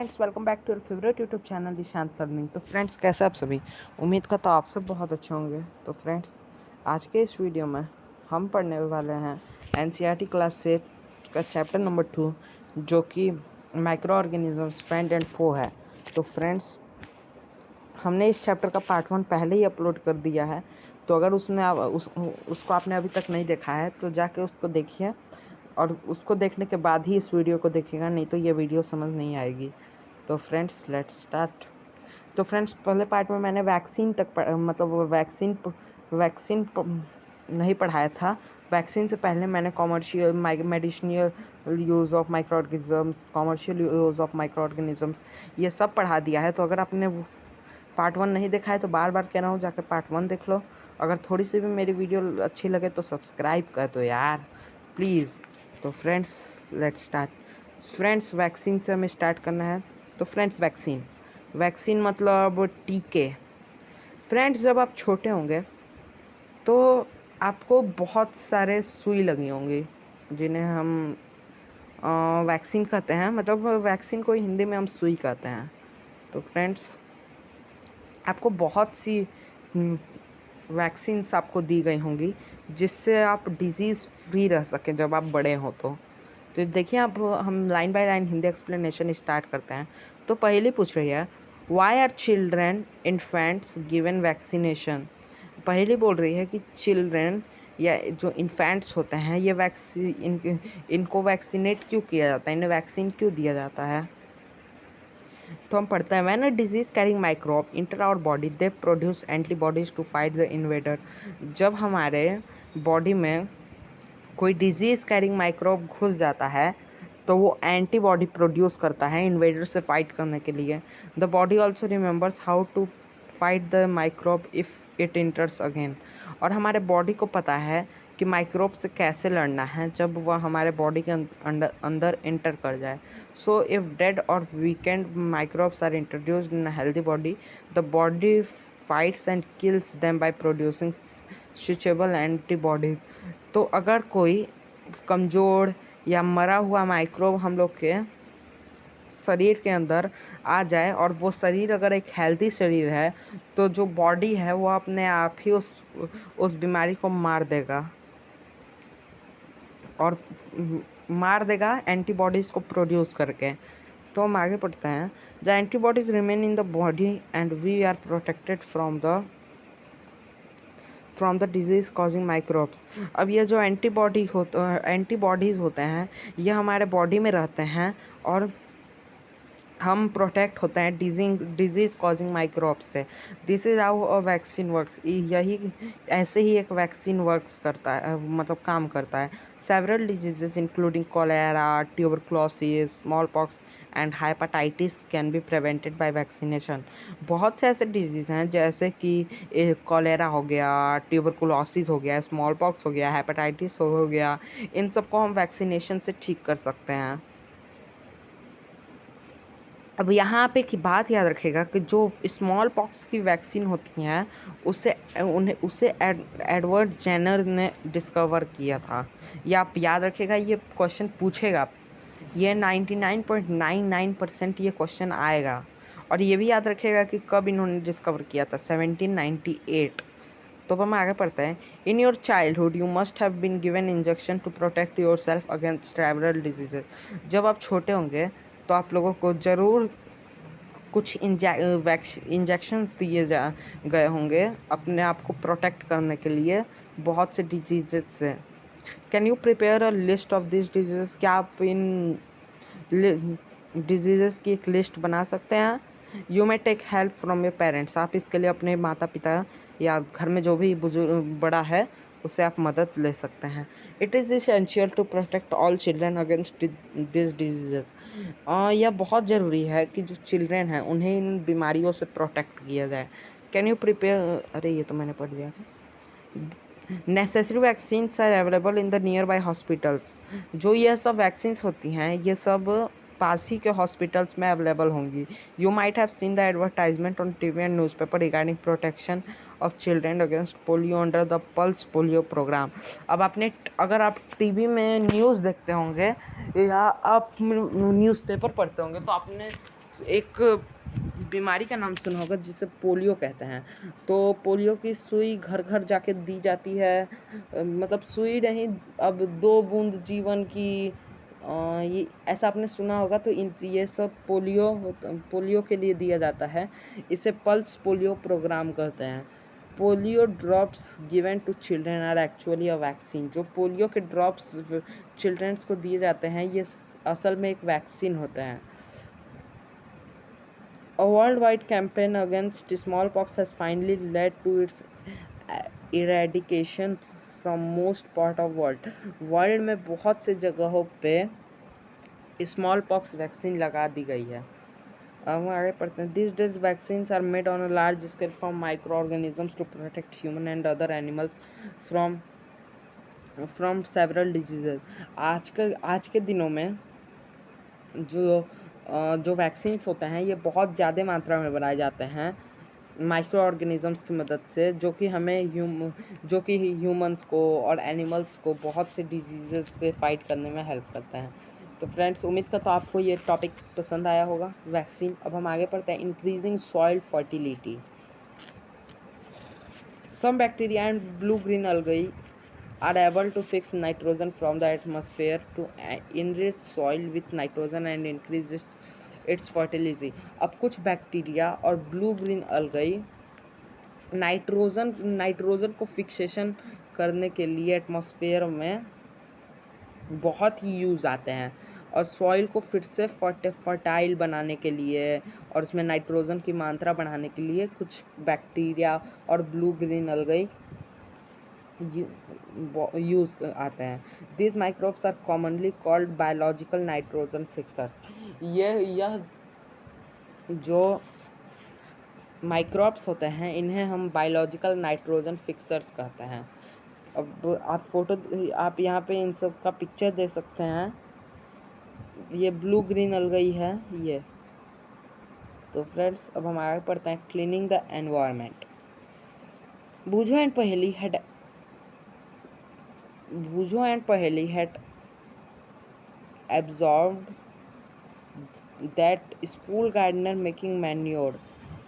Friends welcome back to your favourite YouTube channel Dishant learning. तो friends कैसे आप सभी, उम्मीद करता हूँ आप सब बहुत अच्छे होंगे। तो फ्रेंड्स आज के इस वीडियो में हम पढ़ने वाले हैं एनसीईआरटी क्लास 8 का चैप्टर नंबर 2 जो कि माइक्रो ऑर्गेनिजम्स फ्रेंड एंड फो है। तो फ्रेंड्स हमने इस चैप्टर का पार्ट 1 पहले ही अपलोड कर दिया है, तो अगर उसको आपने अभी तक नहीं देखा है तो जाके उसको देखिए और उसको देखने के बाद ही इस वीडियो को देखिएगा, नहीं तो ये वीडियो समझ नहीं आएगी। तो फ्रेंड्स लेट्स स्टार्ट। तो फ्रेंड्स पहले पार्ट में मैंने वैक्सीन तक वैक्सीन नहीं पढ़ाया था। वैक्सीन से पहले मैंने commercial medicinal use of micro organisms, commercial use of micro organisms ये सब पढ़ा दिया है। तो अगर आपने वो पार्ट 1 नहीं देखा है तो बार बार कह रहा हूँ जाकर पार्ट 1 देख लो। अगर थोड़ी सी भी मेरी वीडियो अच्छी लगे तो सब्सक्राइब कर दो यार प्लीज़। तो friends let's start. Friends vaccine से हमें स्टार्ट करना है। तो फ्रेंड्स वैक्सीन मतलब टीके। फ्रेंड्स जब आप छोटे होंगे तो आपको बहुत सारे सुई लगी होंगी जिन्हें हम वैक्सीन कहते हैं, मतलब वैक्सीन को हिंदी में हम सुई कहते हैं। तो फ्रेंड्स आपको बहुत सी वैक्सीन्स आपको दी गई होंगी जिससे आप डिज़ीज़ फ्री रह सकें जब आप बड़े हों। तो देखिए आप हम line by line Hindi explanation start करते हैं। तो पहले पूछ रही है why are children infants given vaccination. पहले बोल रही है कि चिल्ड्रेन या जो इन्फेंट्स होते हैं ये इनको वैक्सीनेट क्यों किया जाता है, इन्हें वैक्सीन क्यों दिया जाता है। तो हम पढ़ते हैं when a disease carrying microbe enter our body they produce antibodies to fight the invader. जब हमारे बॉडी में कोई डिजीज़ कैरिंग माइक्रोब घुस जाता है तो वो एंटीबॉडी प्रोड्यूस करता है इन्वेडर से फाइट करने के लिए। The body also remembers how to fight the microbe if it enters again. और हमारे बॉडी को पता है कि माइक्रोब से कैसे लड़ना है जब वह हमारे बॉडी के अंदर इंटर कर जाए। So if dead or weakened microbes are introduced in a healthy body the body fights and kills them by producing suitable antibody. तो अगर कोई कमज़ोर या मरा हुआ माइक्रोब हम लोग के शरीर के अंदर आ जाए और वो शरीर अगर एक हेल्दी शरीर है तो जो बॉडी है वो अपने आप ही उस बीमारी को मार देगा और मार देगा एंटीबॉडीज़ को प्रोड्यूस करके। तो हम आगे पढ़ते हैं the antibodies remain in the body and we are protected from the disease causing microbes. अब ये जो एंटीबॉडीज़ होते हैं ये हमारे बॉडी में रहते हैं और हम प्रोटेक्ट होते हैं डिजीज़ कॉजिंग माइक्रोब्स से। This is how a vaccine works. यही ऐसे ही एक वैक्सीन वर्क्स करता है, मतलब काम करता है। Several diseases including cholera, tuberculosis, smallpox and hepatitis can be prevented by vaccination. बहुत से ऐसे डिजीज़ हैं जैसे कि कोलेरा हो गया, ट्यूबरकुलोसिस हो गया, स्मॉल पॉक्स हो गया, हेपेटाइटिस हो गया, इन सबको हम वैक्सीनेशन से ठीक कर सकते हैं। अब यहाँ पे की बात याद रखेगा कि जो स्मॉल पॉक्स की वैक्सीन होती हैं उसे एडवर्ड जेनर ने डिस्कवर किया था। ये आप याद रखेगा, ये क्वेश्चन पूछेगा, ये 99.99% ये क्वेश्चन आएगा। और ये भी याद रखेगा कि कब इन्होंने डिस्कवर किया था, 1798। तो अब हम आगे पढ़ते हैं in your childhood you must have been given injection to protect yourself against several diseases. जब आप छोटे होंगे तो आप लोगों को ज़रूर कुछ इंजेक्शन दिए गए होंगे अपने आप को प्रोटेक्ट करने के लिए बहुत से डिजीज़ से। Can you prepare a list of this disease. क्या आप इन डिजीज़ की एक लिस्ट बना सकते हैं। You may take help from your parents. आप इसके लिए अपने माता पिता या घर में जो भी बुजुर्ग बड़ा है उससे आप मदद ले सकते हैं। It is essential to protect all children against this disease. यह बहुत ज़रूरी है कि जो चिल्ड्रेन हैं उन्हें इन बीमारियों से प्रोटेक्ट किया जाए। कैन यू प्रिपेयर, अरे ये तो मैंने पढ़ दिया था। Necessary vaccines are available in the nearby hospitals. जो ये सब वैक्सीन्स होती हैं ये सब पास ही के हॉस्पिटल्स में अवेलेबल होंगी। You might have seen the advertisement on TV and newspaper regarding protection of children against polio under the pulse polio programme. अब अगर आप टीवी में न्यूज़ देखते होंगे या आप न्यूज़पेपर पढ़ते होंगे तो आपने एक बीमारी का नाम सुना होगा जिसे पोलियो कहते हैं। तो पोलियो की सुई घर घर जाके दी जाती है। मतलब सुई नहीं, अब 2 बूंद जीवन की, ये ऐसा आपने सुना होगा। तो ये सब पोलियो के लिए दिया जाता है। इसे पल्स पोलियो प्रोग्राम कहते हैं। Polio drops given to children are actually a vaccine. जो पोलियो के ड्रॉप्स चिल्ड्रेंस को दिए जाते हैं, ये असल में एक वैक्सीन होते हैं। A worldwide campaign against smallpox has finally led to its eradication from most part of world. World में बहुत से जगहों पे स्मॉल पॉक्स वैक्सीन लगा दी गई है। अब हम आगे पढ़ते हैं। These days vaccines are made on a large scale from microorganisms to protect human and other animals from several diseases. आज के दिनों में जो वैक्सीन्स होते हैं, ये बहुत ज़्यादा मात्रा में बनाए जाते हैं माइक्रो ऑर्गेनिज़म्स की मदद से, जो कि ह्यूमंस को और एनिमल्स को बहुत से डिजीज़ से फाइट करने में हेल्प करते हैं। तो फ्रेंड्स, उम्मीद करता हूँ आपको ये टॉपिक पसंद आया होगा, वैक्सीन। अब हम आगे पढ़ते हैं। Increasing soil fertility. Some bacteria and blue green algae are able to fix nitrogen from the atmosphere to enrich soil with nitrogen and increase its fertility. अब कुछ बैक्टीरिया और ब्लू ग्रीन algae नाइट्रोजन को fixation करने के लिए atmosphere में बहुत ही use आते हैं, और सॉइल को फिर से फर्टाइल बनाने के लिए और उसमें नाइट्रोजन की मात्रा बढ़ाने के लिए कुछ बैक्टीरिया और ब्लू ग्रीन algae यूज़ आते हैं। This microbes are commonly called biological nitrogen fixers. यह जो माइक्रोब्स होते हैं, इन्हें हम बायोलॉजिकल नाइट्रोजन फिक्सर्स कहते हैं। अब आप यहाँ पे इन सब का पिक्चर दे सकते हैं। ये ब्लू ग्रीन algae है ये। तो फ्रेंड्स, अब हम आगे पढ़ते हैं। Cleaning the environment. बूझो एंड पहेली had absorbed that school gardener making manure.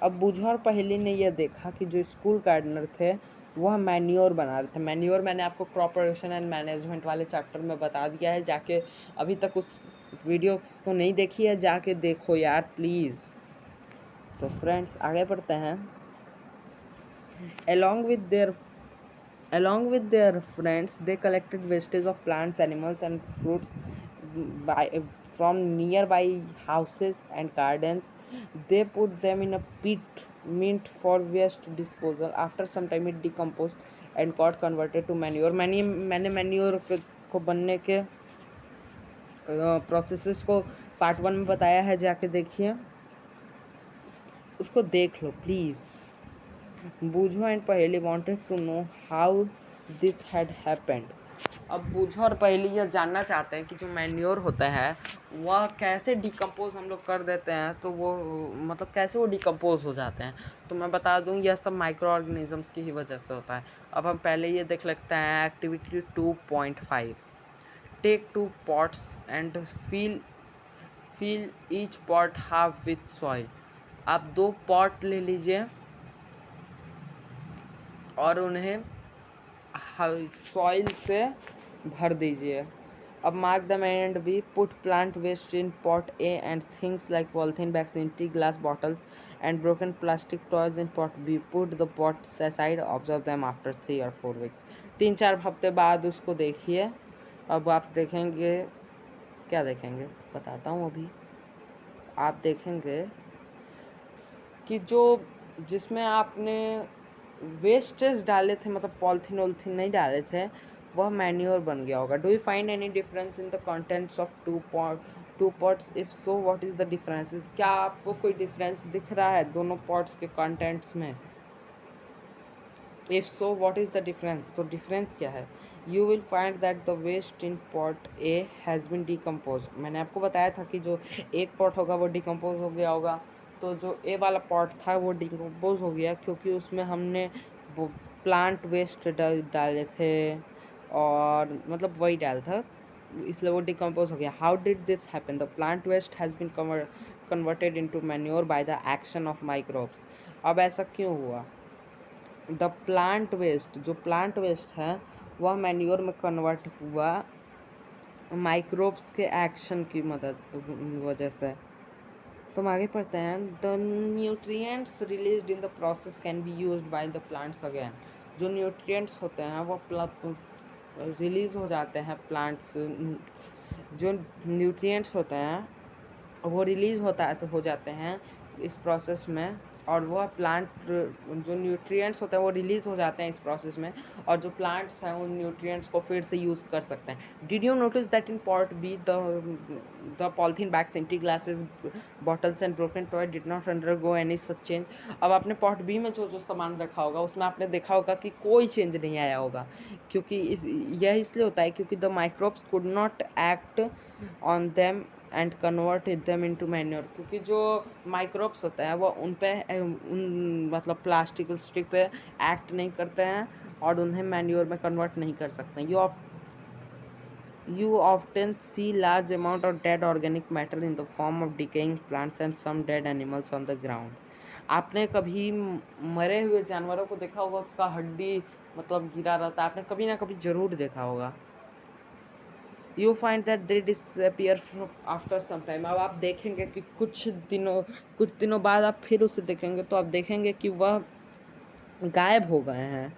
अब बूझो और पहेली ने यह देखा कि जो स्कूल गार्डनर थे वह मैन्योर बना रहे थे। मैन्योर मैंने आपको क्रॉप प्रोडक्शन एंड मैनेजमेंट वाले चैप्टर में बता दिया है। जाके अभी तक उस वीडियो को नहीं देखी है, जाके देखो यार प्लीज़। तो फ्रेंड्स, आगे पढ़ते हैं। along with their Along with their friends, they collected wastage of plants, animals, and fruits from nearby houses and gardens. They put them in a pit meant for waste disposal. After some time, it decomposed and got converted to manure. मैंने manure को बनने के processes को part 1 में बताया है, जाके देखिए, उसको देख लो please. Boojho and Paheli wanted to know how this had happened. अब बूझो और पहेली यह जानना चाहते हैं कि जो मैन्योर होता है वह कैसे डिकम्पोज हम लोग कर देते हैं, तो वो मतलब कैसे वो डिकम्पोज हो जाते हैं। तो मैं बता दूं, यह सब माइक्रो ऑर्गेनिजम्स की ही वजह से होता है। अब हम पहले ये देख लेते हैं activity 2.5। Take 2 pots and fill each pot half with soil. आप 2 पॉट ले लीजिए और उन्हें सॉइल से भर दीजिए। अब mark the and B. Put plant waste in pot A and things like polythene bags, empty glass bottles and broken plastic toys in pot B. Put the pots aside, observe them after 3 or 4 weeks। 3-4 हफ्ते बाद उसको देखिए। अब आप देखेंगे, क्या देखेंगे बताता हूँ अभी। आप देखेंगे कि जिसमें आपने वेस्टेज डाले थे, मतलब पॉलिथीन वॉलिथीन नहीं डाले थे, वह मैन्योर बन गया होगा। Do you find any difference in the contents of two pots? If so what is the differences? क्या आपको कोई डिफरेंस दिख रहा है दोनों पॉट्स के कंटेंट्स में? If so what is the difference? तो डिफरेंस क्या है? You will find that the waste in pot A has been decompose. मैंने आपको बताया था कि जो एक पॉट होगा वो डिकम्पोज हो गया होगा। तो जो ए वाला पॉट था वो डिकम्पोज हो गया क्योंकि उसमें हमने वो प्लांट वेस्ट डाले थे, और मतलब वही डाला था, इसलिए वो डिकम्पोज हो गया। How did this happen? The plant waste has been converted into manure by the action of microbes. अब ऐसा क्यों हुआ? द प्लांट वेस्ट, जो प्लांट वेस्ट है वह मैन्योर में कन्वर्ट हुआ माइक्रोब्स के एक्शन की वजह से। तो हम आगे पढ़ते हैं। The nutrients released in the process can be used by the plants again. जो न्यूट्रिएंट्स होते हैं वो रिलीज हो जाते हैं प्लांट्स, जो न्यूट्रिएंट्स होते हैं वो रिलीज हो जाते हैं इस प्रोसेस में, और वह प्लांट जो न्यूट्रिएंट्स होते हैं वो रिलीज हो जाते हैं इस प्रोसेस में, और जो प्लांट्स हैं उन न्यूट्रिएंट्स को फिर से यूज़ कर सकते हैं। Did you notice that in part be the polythene bags, empty glasses, bottles and broken toy did not undergo any such change. अब आपने पार्ट बी में जो जो सामान रखा होगा उसमें आपने देखा होगा कि कोई चेंज नहीं आया होगा, क्योंकि यह इसलिए होता है क्योंकि the microbes could not act on them and convert them into manure. क्योंकि जो माइक्रोब्स होते हैं वो उन मतलब प्लास्टिक स्टिक पे एक्ट नहीं करते हैं और उन्हें मैन्योर में कन्वर्ट नहीं कर सकते। You often see large amount of dead organic matter in the form of decaying plants and some dead animals on the ground. आपने कभी मरे हुए जानवरों को देखा होगा, उसका हड्डी मतलब गिरा रहता है, आपने कभी ना कभी जरूर देखा होगा। You find that they disappear after some time. अब आप देखेंगे कि कुछ दिनों बाद आप फिर उसे देखेंगे तो आप देखेंगे कि वह गायब हो गए हैं।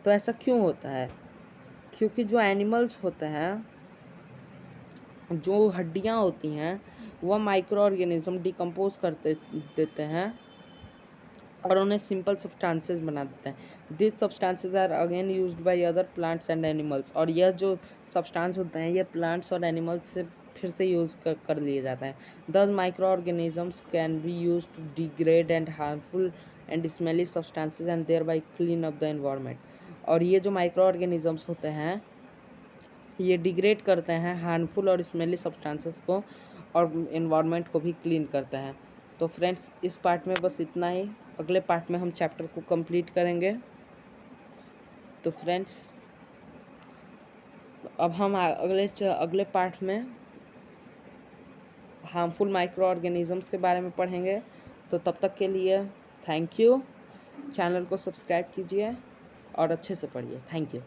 तो ऐसा क्यों होता है? क्योंकि जो एनिमल्स होते हैं, जो हड्डियाँ होती हैं, वह माइक्रो ऑर्गेनिज्म डिकम्पोज करते देते हैं और उन्हें सिंपल सब्सटेंसेस बना देते हैं। This substances are again used by other plants and animals. और यह जो सब्सटेंस होते हैं ये प्लांट्स और एनिमल्स से फिर से यूज़ कर लिए जाते हैं। These microorganisms can be use to degrade and harmful and smelly substances and thereby clean up the environment. और ये जो माइक्रो ऑर्गेनिजम्स होते हैं ये डिग्रेड करते हैं हार्मफुल और स्मेली सब्सटेंसेस को, और इन्वायरमेंट को भी क्लीन करते हैं। तो फ्रेंड्स, इस पार्ट में बस इतना ही। अगले पार्ट में हम चैप्टर को कंप्लीट करेंगे। तो फ्रेंड्स, अब हम अगले पार्ट में हार्मफुल माइक्रो ऑर्गेनिजम्स के बारे में पढ़ेंगे। तो तब तक के लिए थैंक यू। चैनल को सब्सक्राइब कीजिए और अच्छे से पढ़िए। Thank you.